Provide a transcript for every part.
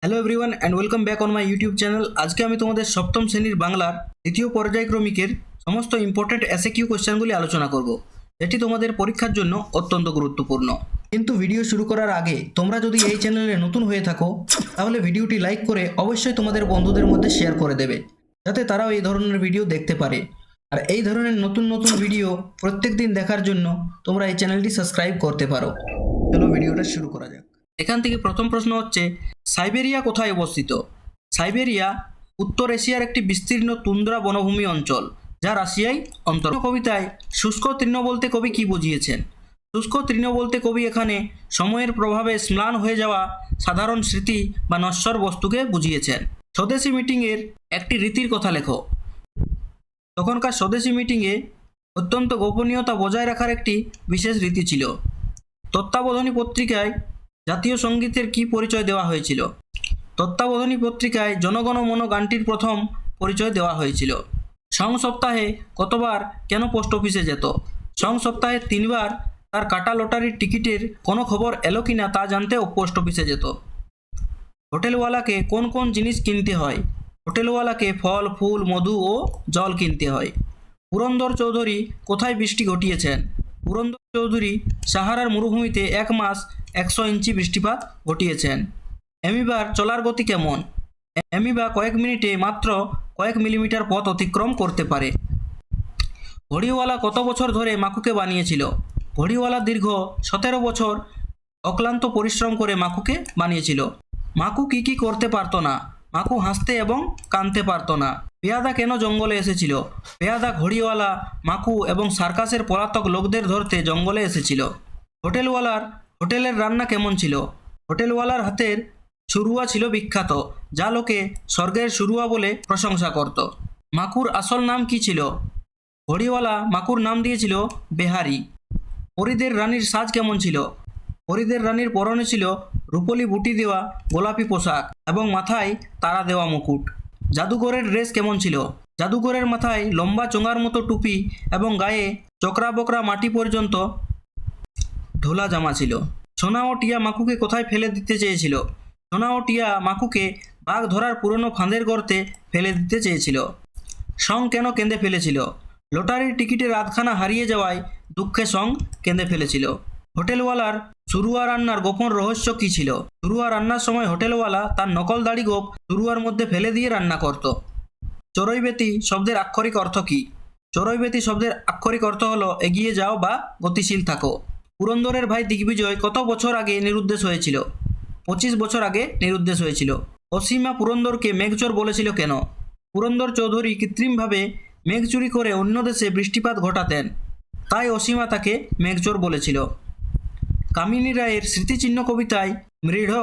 Hello everyone and welcome back on my YouTube channel. আজকে আমি তোমাদের সপ্তম শ্রেণীর বাংলার দ্বিতীয় পর্যায়ক্রমিকের সমস্ত ইম্পর্টেন্ট এসএকিউ কোশ্চেনগুলি আলোচনা করব, যেটি তোমাদের পরীক্ষার জন্য অত্যন্ত গুরুত্বপূর্ণ। কিন্তু ভিডিও শুরু করার আগে তোমরা যদি এই চ্যানেলে নতুন হয়ে থাকো তাহলে ভিডিওটি লাইক করে অবশ্যই তোমাদের বন্ধুদের মধ্যে শেয়ার করে দেবে, যাতে তারাও এই ধরনের ভিডিও দেখতে পারে। আর এই ধরনের নতুন নতুন ভিডিও প্রত্যেক দিন দেখার জন্য তোমরা এই চ্যানেলটি সাবস্ক্রাইব করতে পারো। চলো ভিডিওটা শুরু করা যাক। এখান থেকে প্রথম প্রশ্ন হচ্ছে, সাইবেরিয়া কোথায় অবস্থিত? সাইবেরিয়া উত্তর এশিয়ার একটি বিস্তীর্ণ তুন্দ্রা বনভূমি অঞ্চল, যা রাশিয়ায় অন্তর্গত। কবিতায় শুষ্ক তৃণ বলতে কবি কি বুঝিয়েছেন? শুষ্ক তৃণ বলতে কবি এখানে সময়ের প্রভাবে ম্লান হয়ে যাওয়া সাধারণ স্মৃতি বা নশ্বর বস্তুকে বুঝিয়েছেন। স্বদেশী মিটিংয়ের একটি রীতির কথা লেখো। তখনকার স্বদেশী মিটিংয়ে অত্যন্ত গোপনীয়তা বজায় রাখার একটি বিশেষ রীতি ছিল। তত্ত্বাবধানী পত্রিকায় জাতীয় সঙ্গীতের কি পরিচয় দেওয়া হয়েছিল? তত্ত্বাবধানী পত্রিকায় জনগণ মন গানটির প্রথম পরিচয় দেওয়া হয়েছিল। সং সপ্তাহে কতবার কেন পোস্ট অফিসে যেত? সং সপ্তাহে 3 বার তার কাটা লটারির টিকিটের কোনো খবর এলো কিনা তা জানতে পোস্ট অফিসে যেত। হোটেলওয়ালাকে কোন কোন জিনিস কিনতে হয়? হোটেলওয়ালাকে ফল, ফুল, মধু ও জল কিনতে হয়। পুরন্দর চৌধুরী কোথায় বৃষ্টি ঘটিয়েছেন? পুরন্দর চৌধুরী সাহারার মরুভূমিতে 1 মাস 100 ইঞ্চি বৃষ্টিপাত ঘটিয়েছেন। অ্যামিবার চলার গতি কেমন? অ্যামিবা কয়েক মিনিটে মাত্র কয়েক মিলিমিটার পথ অতিক্রম করতে পারে। ঘড়িওয়ালা কত বছর ধরে মাকুকে বানিয়েছিল? ঘড়িওয়ালা দীর্ঘ 17 বছর অক্লান্ত পরিশ্রম করে মাকুকে বানিয়েছিল। মাকু কি কি করতে পারতো না? মাকু হাসতে এবং কাঁদতে পারতো না। পেয়াদা কেন জঙ্গলে এসেছিল? পেয়াদা ঘড়িওয়ালা, মাকু এবং সার্কাসের পলাতক লোকদের ধরতে জঙ্গলে এসেছিল। হোটেলের রান্না কেমন ছিল? হোটেলওয়ালার হাতের শুরুয়া ছিল বিখ্যাত, যা লোকে স্বর্গের শুরুয়া বলে প্রশংসা করত। মাকুর আসল নাম কি ছিল? ঘড়িওয়ালা মাকুর নাম দিয়েছিল বেহারি। পরীদের রানীর সাজ কেমন ছিল? পরীদের রানীর পরনে ছিল রূপলি বুটি দেওয়া গোলাপি পোশাক এবং মাথায় তারা দেওয়া মুকুট। জাদুঘরের ড্রেস কেমন ছিল? জাদুঘরের মাথায় লম্বা চোঙার মতো টুপি এবং গায়ে চকরা বকরা মাটি পর্যন্ত ঢোলা জামা ছিল। সোনা ও টিয়া মাকুকে কোথায় ফেলে দিতে চেয়েছিল? সোনা ও টিয়া মাকুকে বাঘ ধরার পুরনো ফাঁদের গর্তে ফেলে দিতে চেয়েছিল। সং কেন কেঁদে ফেলেছিল? লটারির টিকিটের আধখানা হারিয়ে যাওয়ায় দুঃখে সং কেঁদে ফেলেছিল। হোটেলওয়ালার শুরুয়া রান্নার গোপন রহস্য কী ছিল? শুরুয়া রান্নার সময় হোটেলওয়ালা তার নকল দাড়ি গোপ শুরুয়ার মধ্যে ফেলে দিয়ে রান্না করত। চড়ইবেতি শব্দের আক্ষরিক অর্থ কী? চড়ইবেতি শব্দের আক্ষরিক অর্থ হলো এগিয়ে যাও বা গতিশীল থাকো। পুরন্দরের ভাই দিগ্বিজয় কত বছর আগে নিরুদ্দেশ হয়েছিল? 25 বছর আগে নিরুদ্দেশ হয়েছিল। অসীমা পুরন্দরকে মেঘচোর বলেছিল কেন? পুরন্দর চৌধুরী কৃত্রিমভাবে মেঘ চুরি করে অন্য দেশে বৃষ্টিপাত ঘটাতেন, তাই অসীমা তাকে মেঘচোর বলেছিল। কামিনী রায়ের স্মৃতিচিহ্ন কবিতায় মৃঢ়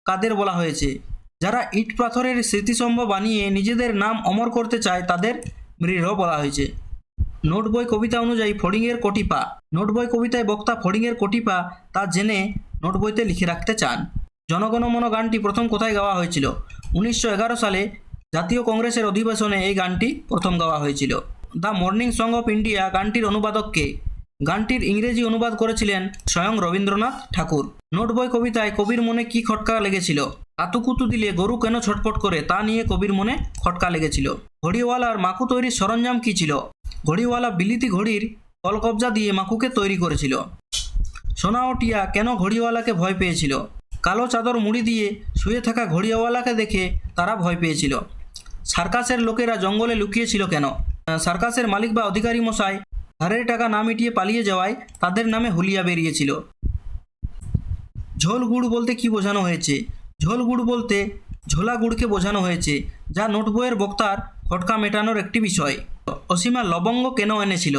কাদের বলা হয়েছে? যারা ইট পাথরের স্মৃতিস্তম্ভ বানিয়ে নিজেদের নাম অমর করতে চায় তাদের মৃঢ় বলা হয়েছে। নোট বই কবিতা অনুযায়ী ফড়িংয়ের কটি পা? নোট বই কবিতায় বক্তা ফড়িংয়ের কটি পা তা জেনে নোট বইতে লিখে রাখতে চান। জনগণ মন গানটি প্রথম কোথায় গাওয়া হয়েছিল? 1911 সালে জাতীয় কংগ্রেসের অধিবেশনে এই গানটি প্রথম গাওয়া হয়েছিল। The morning song of India গানটির অনুবাদক কে? গানটির ইংরেজি অনুবাদ করেছিলেন স্বয়ং রবীন্দ্রনাথ ঠাকুর। নোট বই কবিতায় কবির মনে কি খটকা লেগেছিল? কাতুকুতু দিলে গরু কেন ছটপট করে তা নিয়ে কবির মনে খটকা লেগেছিল। ঘড়িওয়ালার মাকু তৈরির সরঞ্জাম কি ছিল? ঘড়িওয়ালা বিলিতি ঘড়ির কলকবজা দিয়ে মাকুকে তৈরি করেছিল। সোনা ও টিয়া কেন ঘড়িওয়ালাকে ভয় পেয়েছিল? কালো চাদর মুড়ি দিয়ে শুয়ে থাকা ঘড়িওয়ালাকে দেখে তারা ভয় পেয়েছিল। সার্কাসের লোকেরা জঙ্গলে লুকিয়েছিল কেন? সার্কাসের মালিক বা অধিকারী মশাই ধারের টাকা না মিটিয়ে পালিয়ে যাওয়ায় তাদের নামে হুলিয়া বেরিয়েছিল। ঝোল গুড় বলতে কি বোঝানো হয়েছে? ঝোল গুড় বলতে ঝোলা গুড়কে বোঝানো হয়েছে, যা নোট বইয়ের বক্তার খটকা মেটানোর একটি বিষয়। অসীমা লবঙ্গ কেন এনেছিল?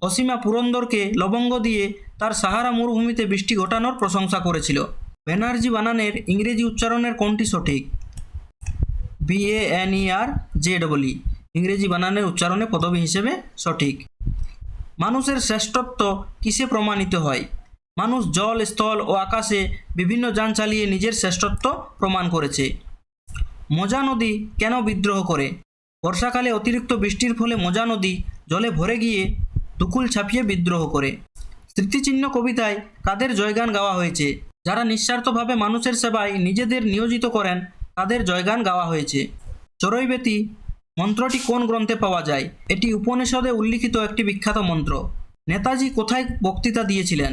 অসীমা পুরন্দরকে লবঙ্গ দিয়ে তার সাহারা মরুভূমিতে বৃষ্টি ঘটানোর প্রশংসা করেছিল। ব্যানার্জি বানানের ইংরেজি উচ্চারণের কোনটি সঠিক? BANERZE ইংরেজি বানানের উচ্চারণে পদবী হিসেবে সঠিক। মানুষের শ্রেষ্ঠত্ব কিসে প্রমাণিত হয়? মানুষ জল, স্থল ও আকাশে বিভিন্ন যান চালিয়ে নিজের শ্রেষ্ঠত্ব প্রমাণ করেছে। মজা নদী কেন বিদ্রোহ করে? বর্ষাকালে অতিরিক্ত বৃষ্টির ফলে মজা নদী জলে ভরে গিয়ে দুকুল ছাপিয়ে বিদ্রোহ করে। স্মৃতিচিহ্ন কবিতায় কাদের জয়গান গাওয়া হয়েছে? যারা নিঃস্বার্থভাবে মানুষের সেবায় নিজেদের নিয়োজিত করেন তাদের জয়গান গাওয়া হয়েছে। চড়ুইবেতি মন্ত্রটি কোন গ্রন্থে পাওয়া যায়? এটি উপনিষদে উল্লিখিত একটি বিখ্যাত মন্ত্র। নেতাজি কোথায় বক্তৃতা দিয়েছিলেন?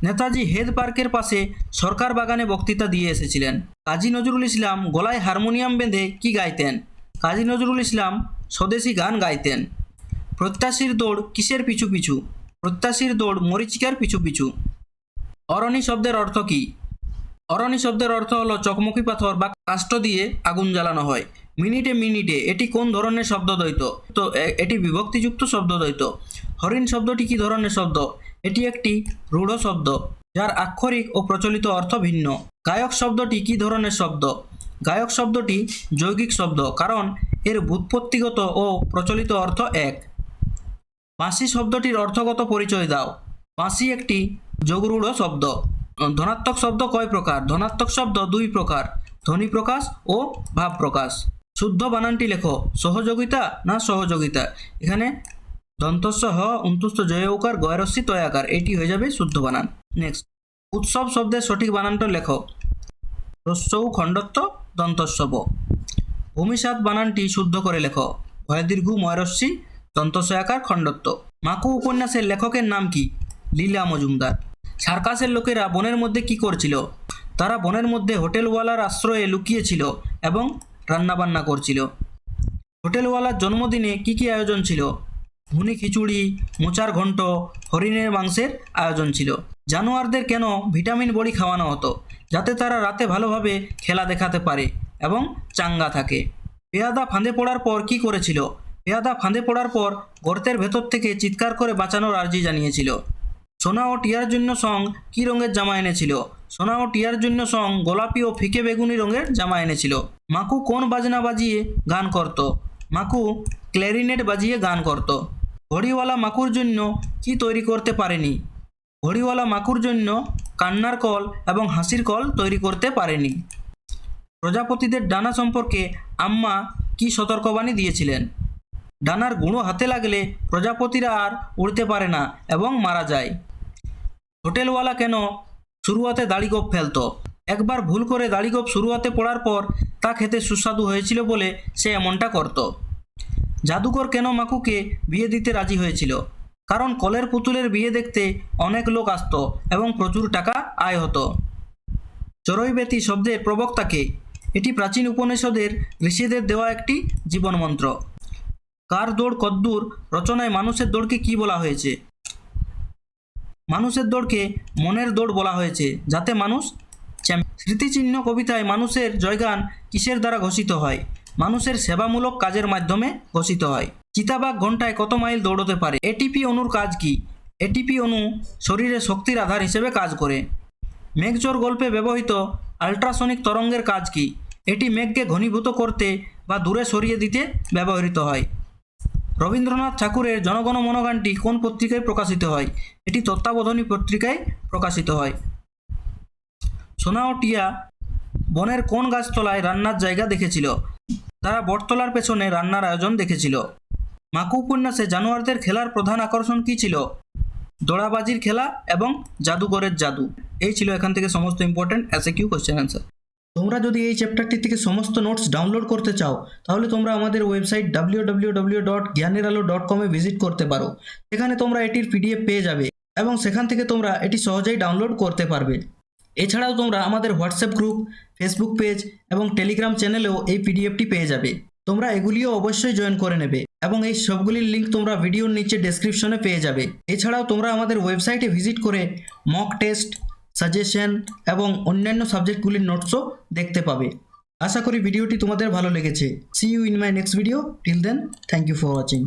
নেতাজি হেদ পার্কের পাশে সরকার বাগানে বক্তৃতা দিয়ে এসেছিলেন। কাজী নজরুল ইসলাম গলায় হারমোনিয়াম বেঁধে কি গাইতেন? কাজী নজরুল ইসলাম স্বদেশী গান গাইতেন। প্রত্যাশীর দৌড় কিসের পিছু পিছু? প্রত্যাশীর দৌড় মরীচিকার পিছু পিছু। অরণি শব্দের অর্থ কী? অরণি শব্দের অর্থ হলো চকমকি পাথর বা কাষ্ঠ দিয়ে আগুন জ্বালানো হয়। মিনিটে মিনিটে এটি কোন ধরনের শব্দদ্বৈত? তো এটি বিভক্তিযুক্ত শব্দদ্বৈত। হরিণ শব্দটি কী ধরনের শব্দ? এটি একটি রূঢ় শব্দ যার আক্ষরিক ও প্রচলিত অর্থ ভিন্ন। গায়ক শব্দটি কী ধরনের শব্দ? গায়ক শব্দটি যৌগিক শব্দ, কারণ এর ব্যুৎপত্তিগত ও প্রচলিত অর্থ এক। বাঁশি শব্দটির অর্থগত পরিচয় দাও। বাঁশি একটি যোগরূঢ় শব্দ। ধনাত্মক শব্দ কয় প্রকার? ধনাত্মক শব্দ দুই প্রকার, ধ্বনি প্রকাশ ও ভাব প্রকাশ। শুদ্ধ বানানটি লেখো। সহযোগিতা না সহযোগিতা? এখানে দন্তস্ব হ অন্তুস্থ জয় উকার গয়রস্যি তয়াকার, এটি হয়ে যাবে শুদ্ধ বানান। নেক্সট, উৎসব শব্দের সঠিক বানানটা লেখো। রস্যৌ খণ্ডত্ব দন্তস্ব। ভূমিসাৎ বানানটি শুদ্ধ করে লেখো। ভয়দীর্ঘ ময়রস্যি দন্তস্বয়াকার খণ্ডত্ব। মাকু উপন্যাসের লেখকের নাম কি? লীলা মজুমদার। সার্কাসের লোকেরা বনের মধ্যে কি করছিল? তারা বনের মধ্যে হোটেলওয়ালার আশ্রয়ে লুকিয়েছিল এবং রান্নাবান্না করছিল। হোটেলওয়ালার জন্মদিনে কি কি আয়োজন ছিল? ভুনি খিচুড়ি, মোচার ঘন্ট, হরিণের মাংসের আয়োজন ছিল। জানোয়ারদের কেন ভিটামিন বড়ি খাওয়ানো হতো? যাতে তারা রাতে ভালোভাবে খেলা দেখাতে পারে এবং চাঙ্গা থাকে। পেয়াদা ফাঁদে পড়ার পর কি করেছিল? পেয়াদা ফাঁদে পড়ার পর গর্তের ভেতর থেকে চিৎকার করে বাঁচানোর আর্জি জানিয়েছিল। সোনা ও টিয়ার জন্য সং কী রঙের জামা এনেছিল? সোনা ও টিয়ার জন্য সং গোলাপি ও ফিকে বেগুনি রঙের জামা এনেছিল। মাকু কোন বাজনা বাজিয়ে গান করত? মাকু ক্ল্যারিনেট বাজিয়ে গান করত। ঘড়িওয়ালা মাকুর জন্য কি তৈরি করতে পারেনি? ঘড়িওয়ালা মাকুর জন্য কান্নার কল এবং হাসির কল তৈরি করতে পারেনি। প্রজাপতিদের ডানা সম্পর্কে আম্মা কি সতর্কবাণী দিয়েছিলেন? ডানার গুঁড়ো হাতে লাগলে প্রজাপতিরা আর উড়তে পারে না এবং মারা যায়। হোটেলওয়ালা কেন শুরুয়াতে দাড়িগোঁফ ফেলত? একবার ভুল করে দাড়িগোঁফ শুরুয়াতে পড়ার পর তা খেতে সুস্বাদু হয়েছিল বলে সে এমনটা করত। জাদুকর কেন মাকুকে বিয়ে দিতে রাজি হয়েছিল? কারণ কলের পুতুলের বিয়ে দেখতে অনেক লোক আসত এবং প্রচুর টাকা আয় হতো। চড়ুইবেতি শব্দের প্রবক্তাকে? এটি প্রাচীন উপনিষদের ঋষিদের দেওয়া একটি জীবনমন্ত্র। কার দৌড় কদ্দূর রচনায় মানুষের দৌড়কে কি বলা হয়েছে? মানুষের দৌড়কে মনের দৌড় বলা হয়েছে, যাতে মানুষ স্মৃতিচিহ্ন কবিতায় মানুষের জয়গান কিসের দ্বারা ঘোষিত হয়? মানুষের সেবামূলক কাজের মাধ্যমে ঘোষিত হয়। চিতাবাঘ ঘন্টায় কত মাইল দৌড়তে পারে? এটিপি অণুর কাজ কি? এটিপি অণু শরীরে শক্তির আধার হিসেবে কাজ করে। মেঘচোর গল্পে ব্যবহৃত আল্ট্রাসনিক তরঙ্গের কাজ কি? এটি মেঘকে ঘনীভূত করতে বা দূরে সরিয়ে দিতে ব্যবহৃত হয়। রবীন্দ্রনাথ ঠাকুরের জনগণমন গানটি কোন পত্রিকায় প্রকাশিত হয়? এটি তত্ত্বাবধানী পত্রিকায় প্রকাশিত হয়। সোনা ও টিয়া বনের কোন গাছতলায় রান্নার জায়গা দেখেছিল? তারা বটতলার পেছনে রান্নার আয়োজন দেখেছিল। মাকু উপন্যাসে জানোয়ারদের খেলার প্রধান আকর্ষণ কী ছিল? দৌড়াবাজির খেলা এবং জাদুঘরের জাদু। এই ছিল এখান থেকে সমস্ত ইম্পর্টেন্ট এসএকিউ কোশ্চেন অ্যান্সার। তোমরা যদি এই চ্যাপ্টারটি থেকে সমস্ত নোটস ডাউনলোড করতে চাও তাহলে তোমরা আমাদের ওয়েবসাইট www.gyaniralo.com ভিজিট করতে পারো। সেখানে তোমরা এটির পিডিএফ পেয়ে যাবে এবং সেখান থেকে তোমরা এটি সহজেই ডাউনলোড করতে পারবে। এছাড়াও তোমরা আমাদের হোয়াটসঅ্যাপ গ্রুপ, ফেসবুক পেজ এবং টেলিগ্রাম চ্যানেলেও এই পিডিএফটি পেয়ে যাবে। তোমরা এগুলিও অবশ্যই জয়েন করে নেবে এবং এই সবগুলির লিঙ্ক তোমরা ভিডিওর নিচে ডেসক্রিপশনে পেয়ে যাবে। এছাড়াও তোমরা আমাদের ওয়েবসাইটে ভিজিট করে মক টেস্ট, সাজেশন এবং অন্যান্য সাবজেক্টগুলির নোটসও দেখতে পাবে। আশা করি ভিডিওটি তোমাদের ভালো লেগেছে। See you in my next video. Till then, thank you for watching.